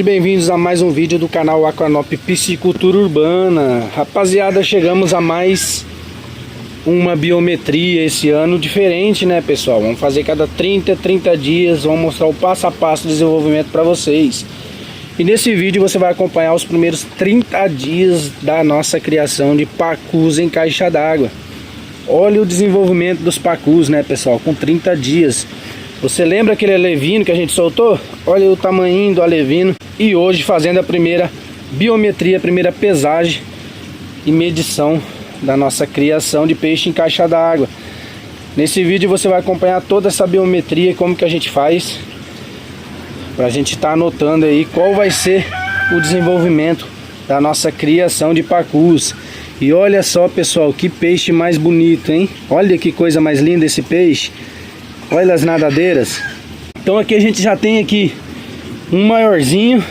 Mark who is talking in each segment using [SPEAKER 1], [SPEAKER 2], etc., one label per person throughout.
[SPEAKER 1] Bem-vindos a mais um vídeo do canal Aquanop Piscicultura Urbana. Rapaziada, chegamos a mais uma biometria esse ano diferente, né, pessoal? Vamos fazer cada 30 dias, vamos mostrar o passo a passo do desenvolvimento para vocês. E nesse vídeo você vai acompanhar os primeiros 30 dias da nossa criação de pacus em caixa d'água. Olha o desenvolvimento dos pacus, né, pessoal, com 30 dias. Você lembra aquele alevino que a gente soltou? Olha o tamanho do alevino. E hoje fazendo a primeira biometria, a primeira pesagem e medição da nossa criação de peixe em caixa d'água. Nesse vídeo você vai acompanhar toda essa biometria e como que a gente faz, para a gente estar anotando aí qual vai ser o desenvolvimento da nossa criação de pacus. E olha só, pessoal, que peixe mais bonito, hein? Olha que coisa mais linda esse peixe. Olha as nadadeiras. Então aqui a gente já tem aqui um maiorzinho,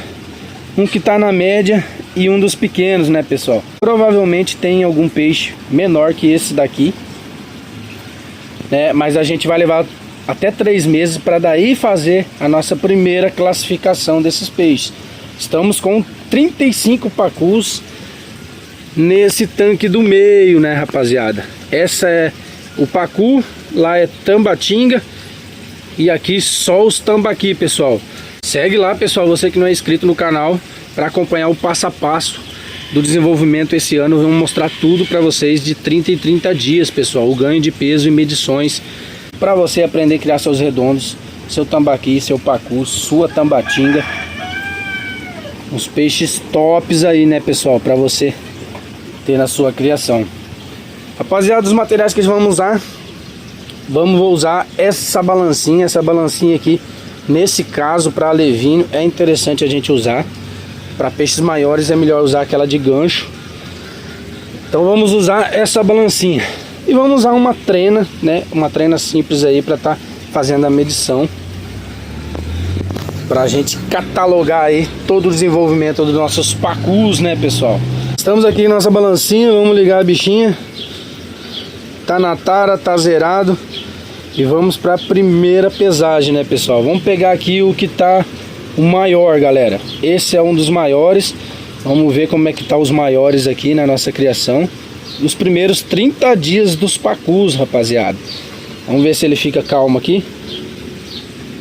[SPEAKER 1] um que está na média e um dos pequenos, né, pessoal? Provavelmente tem algum peixe menor que esse daqui, né? Mas a gente vai levar até 3 meses para daí fazer a nossa primeira classificação desses peixes. Estamos com 35 pacus nesse tanque do meio, né, rapaziada? Essa é o pacu, lá é tambatinga e aqui só os tambaqui, pessoal. Segue lá, pessoal, você que não é inscrito no canal, para acompanhar o passo a passo do desenvolvimento esse ano. Vamos mostrar tudo para vocês de 30 em 30 dias, pessoal. O ganho de peso e medições para você aprender a criar seus redondos, seu tambaqui, seu pacu, sua tambatinga. Uns peixes tops aí, né, pessoal, para você ter na sua criação. Rapaziada, os materiais que vamos usar, vou usar essa balancinha aqui. Nesse caso, para alevino, é interessante a gente usar. Para peixes maiores é melhor usar aquela de gancho. Então vamos usar essa balancinha. E vamos usar uma trena, né? Uma trena simples aí para estar fazendo a medição, para a gente catalogar aí todo o desenvolvimento dos nossos pacus, né, pessoal? Estamos aqui na nossa balancinha, vamos ligar a bichinha. Tá na tara, tá zerado. E vamos para a primeira pesagem, né, pessoal? Vamos pegar aqui o que tá o maior, galera. Esse é um dos maiores. Vamos ver como é que tá os maiores aqui na nossa criação. Os primeiros 30 dias dos pacus, rapaziada. Vamos ver se ele fica calmo aqui.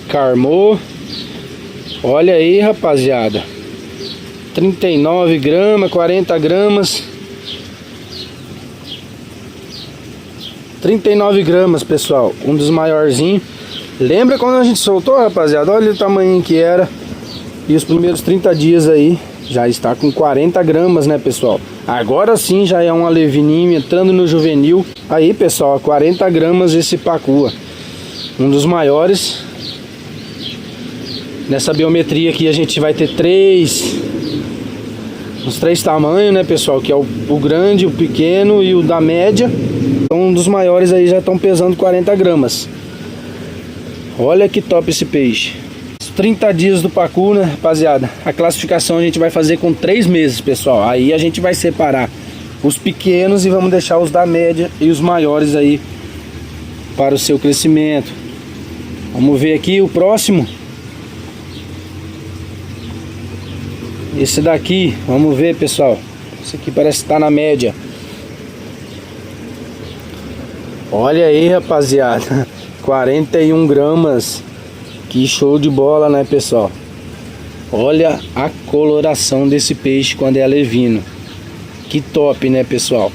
[SPEAKER 1] Carmou. Olha aí, rapaziada. 39 gramas, 40 gramas. 39 gramas, pessoal, um dos maiorzinhos. Lembra quando a gente soltou, rapaziada? Olha o tamanho que era. E os primeiros 30 dias aí já está com 40 gramas, né, pessoal? Agora sim já é um alevininho entrando no juvenil. Aí, pessoal, 40 gramas esse pacu. Um dos maiores. Nessa biometria aqui a gente vai ter uns três tamanhos, né, pessoal? Que é o grande, o pequeno e o da média. Um dos maiores aí já estão pesando 40 gramas. Olha que top esse peixe. 30 dias do pacu, né, rapaziada? A classificação a gente vai fazer com 3 meses, pessoal. Aí a gente vai separar os pequenos e vamos deixar os da média e os maiores aí para o seu crescimento. Vamos ver aqui o próximo. Esse daqui, vamos ver, pessoal. Esse aqui parece estar na média. Olha aí, rapaziada, 41 gramas. Que show de bola, né, pessoal? Olha a coloração desse peixe quando é alevino. Que top, né, pessoal?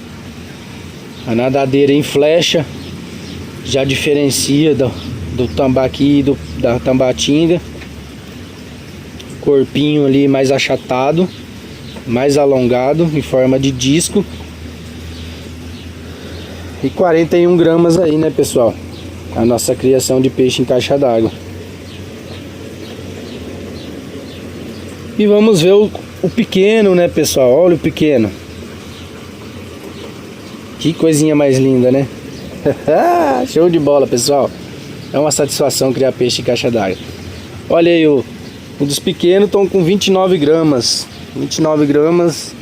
[SPEAKER 1] A nadadeira em flecha já diferencia do tambaqui e da tambatinga. Corpinho ali mais achatado, mais alongado, em forma de disco. E 41 gramas aí, né, pessoal? A nossa criação de peixe em caixa d'água. E vamos ver o pequeno, né, pessoal? Olha o pequeno. Que coisinha mais linda, né? Show de bola, pessoal. É uma satisfação criar peixe em caixa d'água. Olha aí, o dos pequenos estão com 29 gramas. 29 gramas.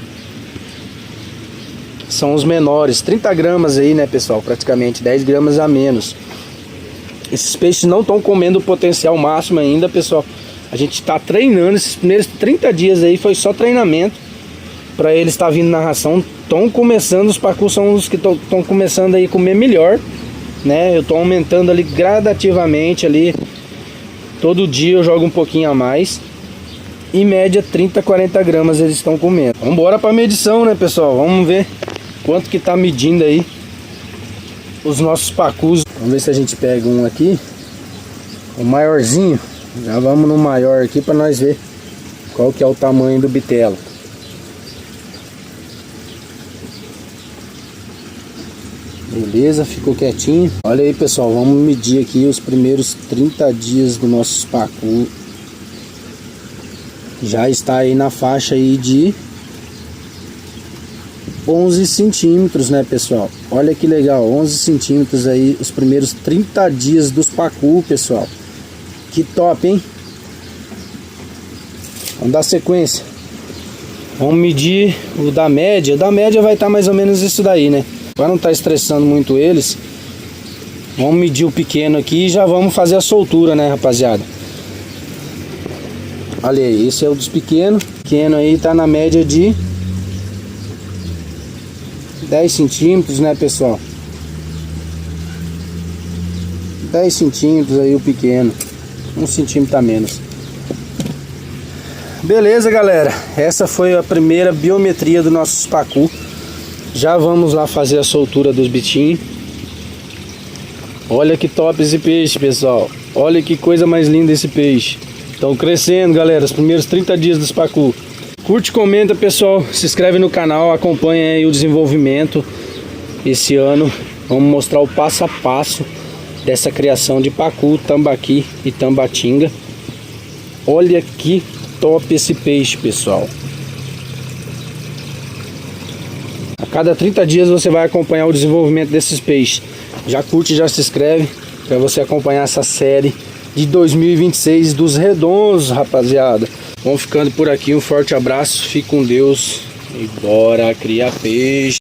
[SPEAKER 1] São os menores, 30 gramas aí, né, pessoal? Praticamente 10 gramas a menos. Esses peixes não estão comendo o potencial máximo ainda, pessoal. A gente tá treinando, esses primeiros 30 dias aí foi só treinamento para eles estar vindo na ração. Estão começando, os pacus são os que estão começando aí a comer melhor, né? Eu tô aumentando ali gradativamente ali. Todo dia eu jogo um pouquinho a mais. Em média 30, 40 gramas eles estão comendo. Vamos embora para medição, né, pessoal? Vamos ver quanto que tá medindo aí os nossos pacus. Vamos ver se a gente pega um aqui, o maiorzinho. Já vamos no maior aqui para nós ver qual que é o tamanho do bitelo. Beleza, ficou quietinho. Olha aí, pessoal, vamos medir aqui os primeiros 30 dias do nosso pacu. Já está aí na faixa aí de 11 centímetros, né, pessoal? Olha que legal, 11 centímetros aí os primeiros 30 dias dos pacu, pessoal. Que top, hein? Vamos dar sequência. Vamos medir o da média. O da média vai estar mais ou menos isso daí, né? Para não estar estressando muito eles, vamos medir o pequeno aqui e já vamos fazer a soltura, né, rapaziada? Olha aí, esse é o dos pequenos. O pequeno aí tá na média de 10 centímetros, né, pessoal? 10 centímetros aí o pequeno. 1 centímetro a menos. Beleza, galera. Essa foi a primeira biometria do nosso pacu. Já vamos lá fazer a soltura dos bitinhos. Olha que top esse peixe, pessoal. Olha que coisa mais linda esse peixe. Estão crescendo, galera, os primeiros 30 dias dos pacu. Curte, comenta, pessoal. Se inscreve no canal, acompanha aí o desenvolvimento esse ano. Vamos mostrar o passo a passo dessa criação de pacu, tambaqui e tambatinga. Olha que top esse peixe, pessoal. A cada 30 dias você vai acompanhar o desenvolvimento desses peixes. Já curte, já se inscreve para você acompanhar essa série de 2026 dos redondos, rapaziada. Vamos ficando por aqui, um forte abraço, fique com Deus e bora criar peixe.